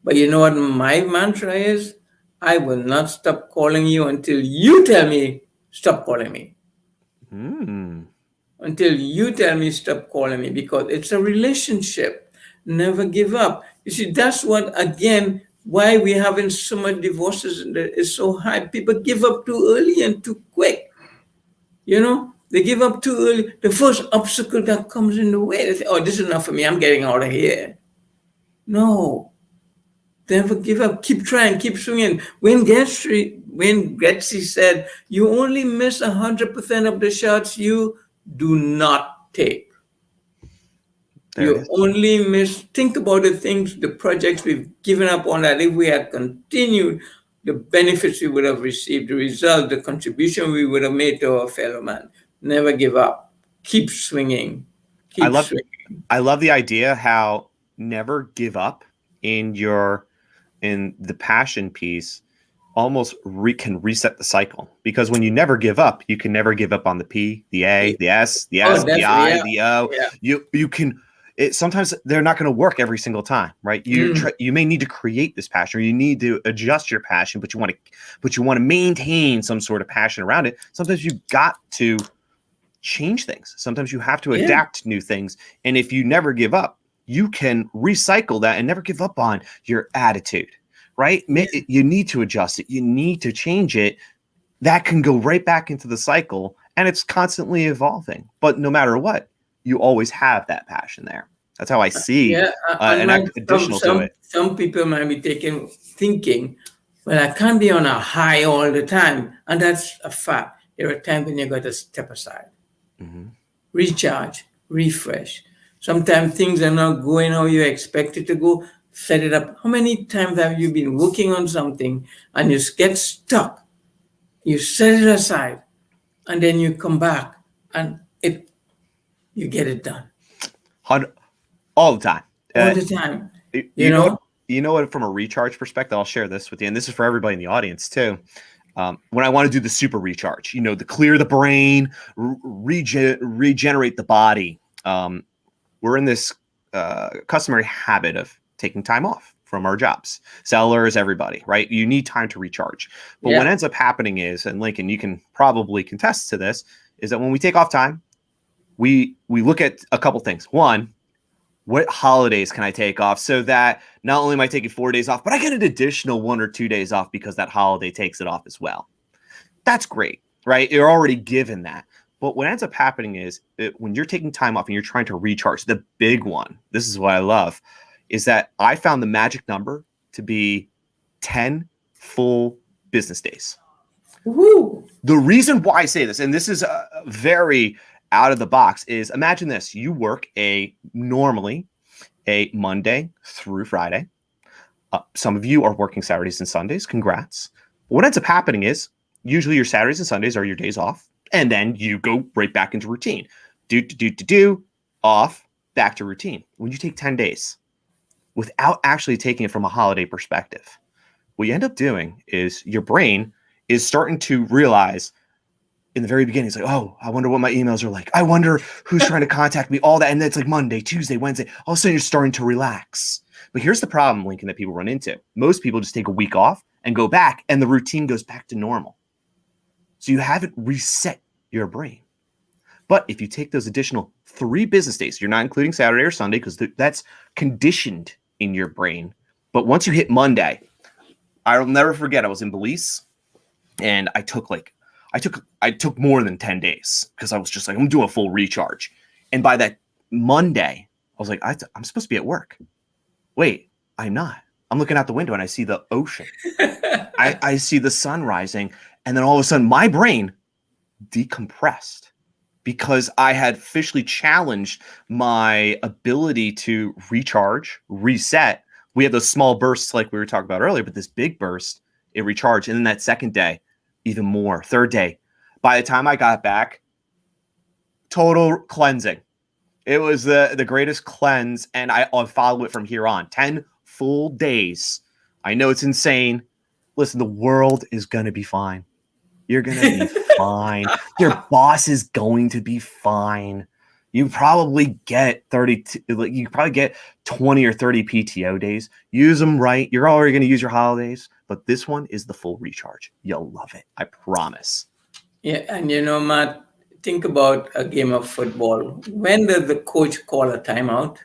But you know what my mantra is? I will not stop calling you until you tell me stop calling me. Until you tell me stop calling me, because it's a relationship. Never give up. You see, that's what, again, why we're having so much divorces is so high. People give up too early and too quick. They give up too early. The first obstacle that comes in the way, they say, oh, this is enough for me. I'm getting out of here. No. Never give up. Keep trying. Keep swinging. Wayne Gretzky said, you only miss 100% of the shots you do not take. You only miss. Think about the things, the projects we've given up on, that if we had continued, the benefits we would have received, the result, the contribution we would have made to our fellow man. Never give up. Keep swinging. I love the idea how never give up in the passion piece almost can reset the cycle, because when you never give up, you can never give up on the P, the A, the S, the Oh, S, the definitely. I, Yeah. the O. Yeah. You can. Sometimes they're not going to work every single time, right? You may need to create this passion, or you need to adjust your passion, but you want to maintain some sort of passion around it. Sometimes you've got to change things. Sometimes you have to Yeah. adapt to new things, and if you never give up, you can recycle that and never give up on your attitude. Right? Yeah. You need to adjust it. You need to change it. That can go right back into the cycle, and it's constantly evolving. But no matter what, you always have that passion there. That's how I see Yeah. And additional to it. some people might be thinking, well, I can't be on a high all the time. And that's a fact. There are times when you got to step aside, recharge, refresh. Sometimes things are not going how you expect it to go. Set it up. How many times have you been working on something and you get stuck? You set it aside, and then you come back and you get it done All the time. all the time. You know what? You know what? From a recharge perspective, I'll share this with you, and this is for everybody in the audience too. When I want to do the super recharge, to clear the brain, regenerate the body. We're in this customary habit of taking time off from our jobs. Sellers, everybody, right? You need time to recharge. But what ends up happening is, and Lincoln, you can probably contest to this, is that when we take off time, we look at a couple things. One, what holidays can I take off so that not only am I taking 4 days off, but I get an additional 1 or 2 days off because that holiday takes it off as well. That's great, right? You're already given that. But what ends up happening is when you're taking time off and you're trying to recharge, the big one, this is what I love, is that I found the magic number to be 10 full business days. Woo. The reason why I say this, and this is very out of the box, is imagine this. You work normally a Monday through Friday. Some of you are working Saturdays and Sundays. Congrats. What ends up happening is usually your Saturdays and Sundays are your days off, and then you go right back into routine. Do, off, back to routine. When you take 10 days without actually taking it from a holiday perspective, what you end up doing is your brain is starting to realize in the very beginning, it's like, oh, I wonder what my emails are like. I wonder who's trying to contact me, all that. And then it's like Monday, Tuesday, Wednesday. All of a sudden, you're starting to relax. But here's the problem, Lincoln, that people run into. Most people just take a week off and go back, and the routine goes back to normal. So you haven't reset your brain. But if you take those additional 3 business days, you're not including Saturday or Sunday because that's conditioned in your brain. But once you hit Monday, I'll never forget, I was in Belize, and I took more than 10 days because I was just like, I'm doing a full recharge. And by that Monday, I was like, I'm supposed to be at work. Wait, I'm not. I'm looking out the window and I see the ocean. I see the sun rising. And then all of a sudden my brain decompressed because I had officially challenged my ability to recharge, reset. We had those small bursts like we were talking about earlier, but this big burst, it recharged. And then that second day, even more. Third day, by the time I got back, total cleansing. It was the greatest cleanse, and I'll follow it from here on. 10 full days. I know it's insane. Listen, the world is going to be fine. You're going to be fine. Your boss is going to be fine. You probably get 20 or 30 PTO days. Use them right. You're already going to use your holidays, but this one is the full recharge. You'll love it. I promise. Yeah, and Matt, think about a game of football. When does the coach call a timeout?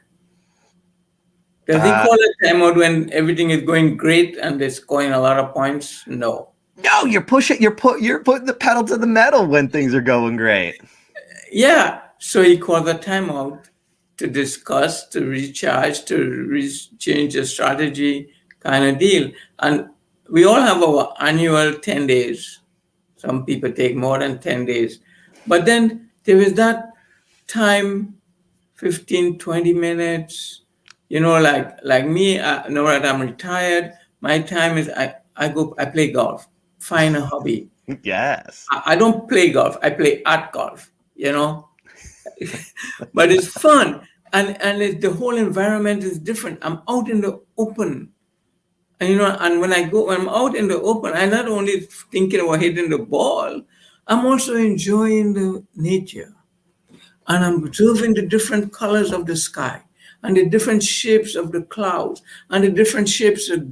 Does he call a timeout when everything is going great and they're scoring a lot of points? No. No, you're putting the pedal to the metal when things are going great. Yeah. So he called a timeout to discuss, to recharge, to change the strategy kind of deal. And we all have our annual 10 days. Some people take more than 10 days. But then there is that time, 15, 20 minutes, like me, now that I'm retired, my time is I play golf, find a hobby. Yes. I don't play golf, I play art golf, but it's fun. And the whole environment is different. I'm out in the open. And when I'm out in the open, I'm not only thinking about hitting the ball, I'm also enjoying the nature. And I'm observing the different colors of the sky and the different shapes of the clouds and the different shapes of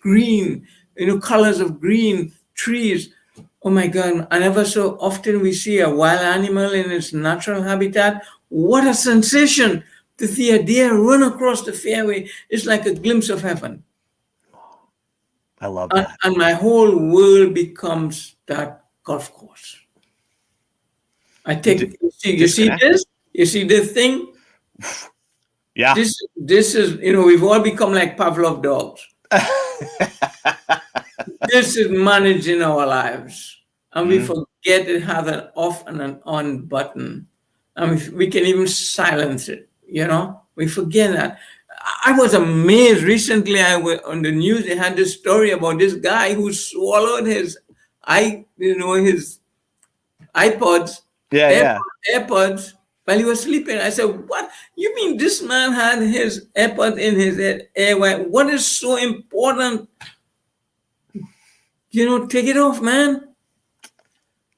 green, colors of green trees. Oh my God. And ever so often we see a wild animal in its natural habitat. What a sensation to see a deer run across the fairway. It's like a glimpse of heaven. I love And, that. and my whole world becomes that golf course. I take, you see Disconnect. this? You see this thing? Yeah. This is, we've all become like Pavlov dogs. This is managing our lives. And we forget it has an off and an on button. And we can even silence it, We forget that. I was amazed recently. On the news, they had this story about this guy who swallowed his his iPods, Yeah. AirPods while he was sleeping. I said, "What? You mean this man had his AirPods in his ear? What is so important? Take it off, man.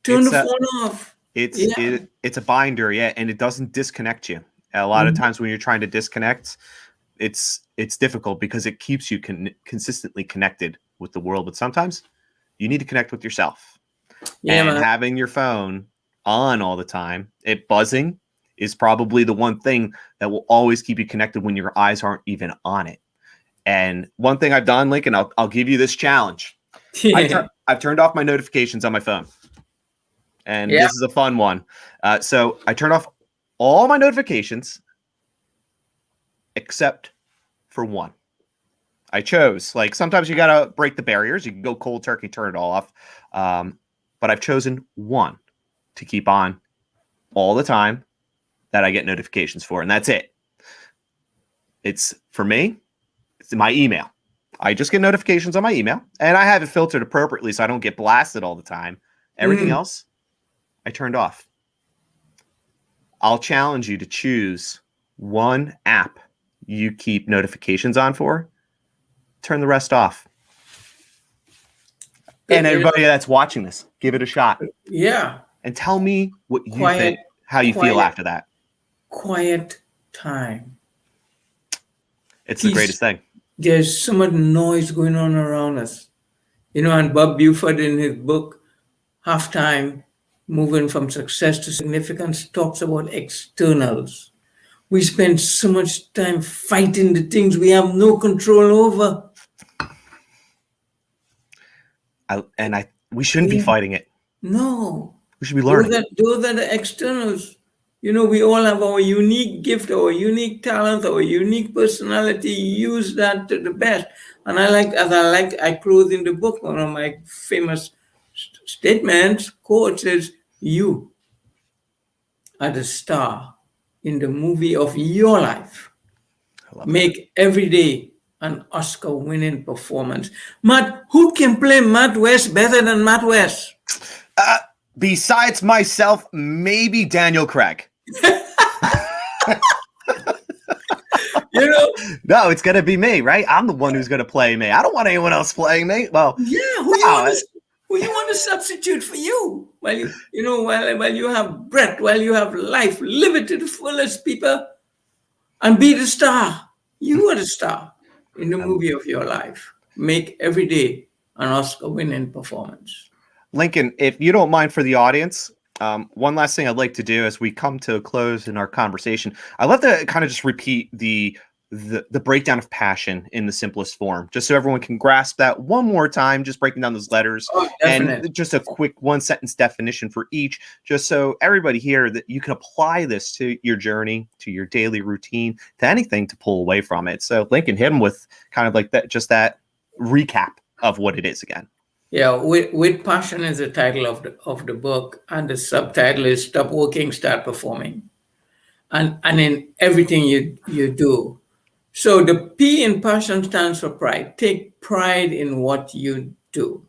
Turn the phone off." It's a binder, yeah, and it doesn't disconnect you. A lot of times when you're trying to disconnect, it's difficult because it keeps you consistently connected with the world. But sometimes you need to connect with yourself. Yeah, and man. having your phone on all the time, it buzzing, is probably the one thing that will always keep you connected when your eyes aren't even on it. And one thing I've done, Lincoln, I'll give you this challenge. I've turned off my notifications on my phone. And this is a fun one. So I turned off all my notifications except for one. I chose, like, sometimes you got to break the barriers. You can go cold turkey, turn it all off. But I've chosen one to keep on all the time that I get notifications for. And that's it. It's, for me, it's my email. I just get notifications on my email. And I have it filtered appropriately so I don't get blasted all the time. Everything else, I turned off. I'll challenge you to choose one app you keep notifications on for. Turn the rest off. And everybody that's watching this, give it a shot. Yeah. And tell me what you think, how you feel after that. Quiet time. It's the greatest thing. There's so much noise going on around us. And Bob Buford in his book, Halftime, Moving from Success to Significance, talks about externals. We spend so much time fighting the things we have no control over. We shouldn't be fighting it. No. We should be learning. Those are the externals. We all have our unique gift, our unique talent, our unique personality. Use that to the best. And I close in the book, one of my famous statements, quotes is, "You are the star in the movie of your life. Make every day an Oscar-winning performance." Matt, who can play Matt Weiss better than Matt Weiss? Besides myself, maybe Daniel Craig. No, it's gonna be me, right? I'm the one who's gonna play me. I don't want anyone else playing me. Well, yeah, who you want to substitute for you? While you have breath, while you have life, live it to the fullest, people, and be the star. You are the star in the movie of your life. Make every day an Oscar-winning performance. Lincoln, if you don't mind, for the audience, one last thing I'd like to do as we come to a close in our conversation, I'd love to kind of just repeat the breakdown of passion in the simplest form, just so everyone can grasp that one more time, just breaking down those letters and just a quick one-sentence definition for each, just so everybody here, that you can apply this to your journey, to your daily routine, to anything to pull away from it. So Lincoln, hit him with kind of like that, just that recap of what it is again. Yeah, with passion is the title of the book, and the subtitle is "Stop Working, Start Performing," and in everything you do. So the P in passion stands for pride. Take pride in what you do.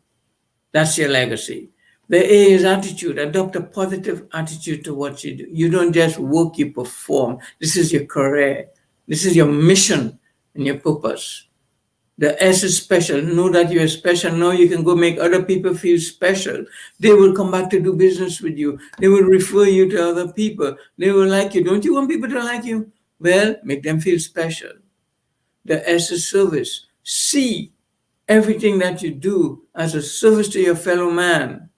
That's your legacy. The A is attitude. Adopt a positive attitude to what you do. You don't just work, you perform. This is your career. This is your mission and your purpose. The S is special. Know that you're special. Now you can go make other people feel special. They will come back to do business with you. They will refer you to other people. They will like you. Don't you want people to like you? Well, make them feel special. The S is service. See everything that you do as a service to your fellow man.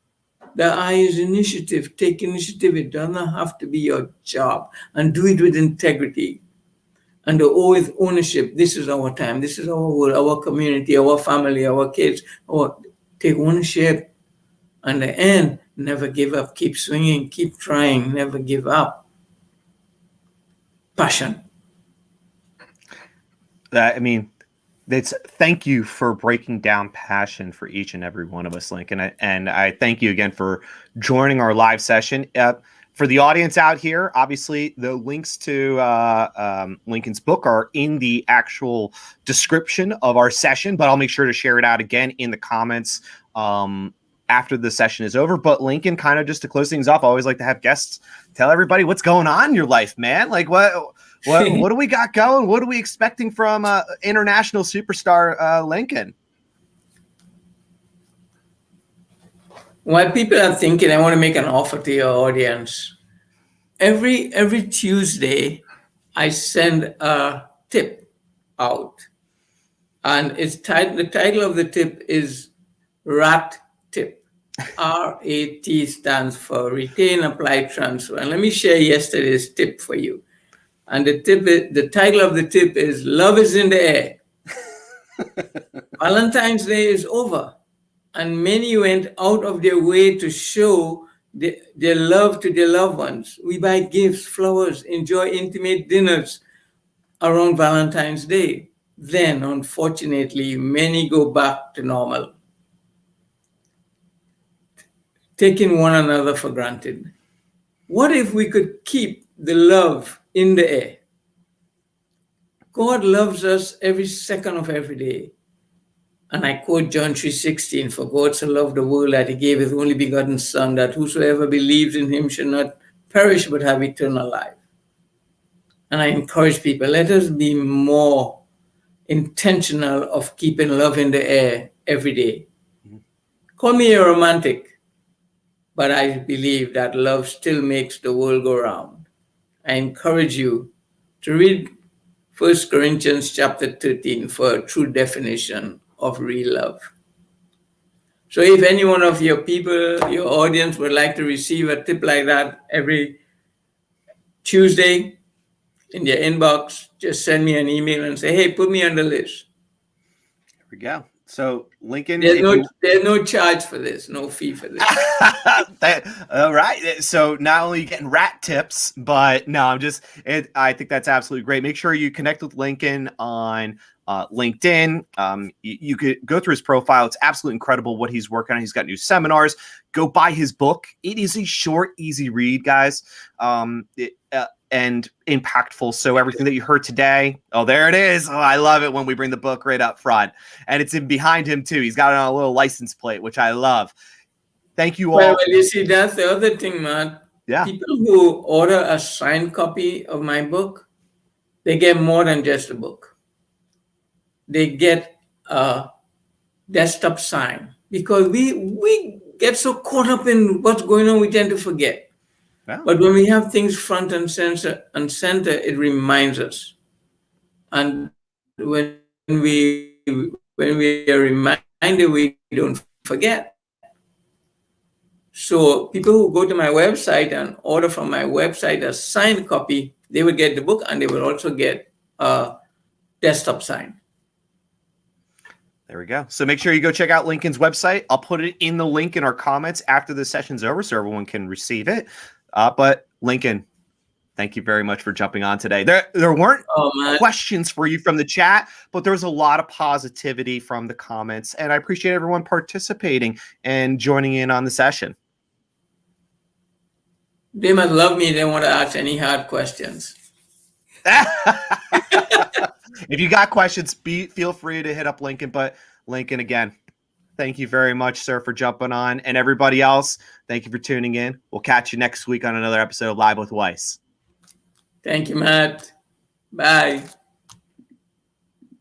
The I is initiative. Take initiative. It doesn't have to be your job. And do it with integrity. And the O is ownership. This is our time. This is our world, our community, our family, our kids. Take ownership. And the N, never give up. Keep swinging. Keep trying. Never give up. Passion. Thank you for breaking down passion for each and every one of us, Lincoln. And I thank you again for joining our live session. For the audience out here, obviously the links to Lincoln's book are in the actual description of our session, but I'll make sure to share it out again in the comments after the session is over. But Lincoln, kind of just to close things off, I always like to have guests tell everybody what's going on in your life, man. Like what do we got going? What are we expecting from international superstar Lincoln? While people are thinking, I want to make an offer to your audience. Every Tuesday, I send a tip out, and the title of the tip is RAT Tip. RAT stands for Retain, Apply, Transfer. And let me share yesterday's tip for you. And the title of the tip is Love is in the Air. Valentine's Day is over. And many went out of their way to show their love to their loved ones. We buy gifts, flowers, enjoy intimate dinners around Valentine's Day. Then, unfortunately, many go back to normal, taking one another for granted. What if we could keep the love in the air? God loves us every second of every day. And I quote John 3:16, for God so loved the world that he gave his only begotten Son, that whosoever believes in him should not perish but have eternal life. And I encourage people, let us be more intentional of keeping love in the air every day. Mm-hmm. Call me a romantic, but I believe that love still makes the world go round. I encourage you to read 1 Corinthians chapter 13 for a true definition of real love. So if any one of your people, your audience would like to receive a tip like that every Tuesday in their inbox, just send me an email and say, hey, put me on the list. There we go. So Lincoln, there's no charge for this, no fee for this. All right. So not only getting rat tips, but no, I think that's absolutely great. Make sure you connect with Lincoln on LinkedIn. You could go through his profile. It's absolutely incredible what he's working on. He's got new seminars. Go buy his book. It is a short, easy read, guys. And impactful. So everything that you heard today, oh, there it is. Oh, I love it when we bring the book right up front. And it's in behind him too. He's got it on a little license plate, which I love. Thank you all. Well, you see, that's the other thing, Matt. Yeah. People who order a signed copy of my book, they get more than just a book. They get a desktop sign, because we get so caught up in what's going on, we tend to forget. Wow. But when we have things front and center, it reminds us. And when we are reminded, we don't forget. So people who go to my website and order from my website a signed copy, they will get the book and they will also get a desktop sign. There we go. So make sure you go check out Lincoln's website. I'll put it in the link in our comments after the session's over so everyone can receive it. But Lincoln, thank you very much for jumping on today. There weren't questions for you from the chat, but there was a lot of positivity from the comments, and I appreciate everyone participating and joining in on the session. They must love me. They want to ask any hard questions. If you got questions, feel free to hit up Lincoln. But Lincoln, again, thank you very much, sir, for jumping on. And everybody else, thank you for tuning in. We'll catch you next week on another episode of Live with Weiss. Thank you, Matt. Bye.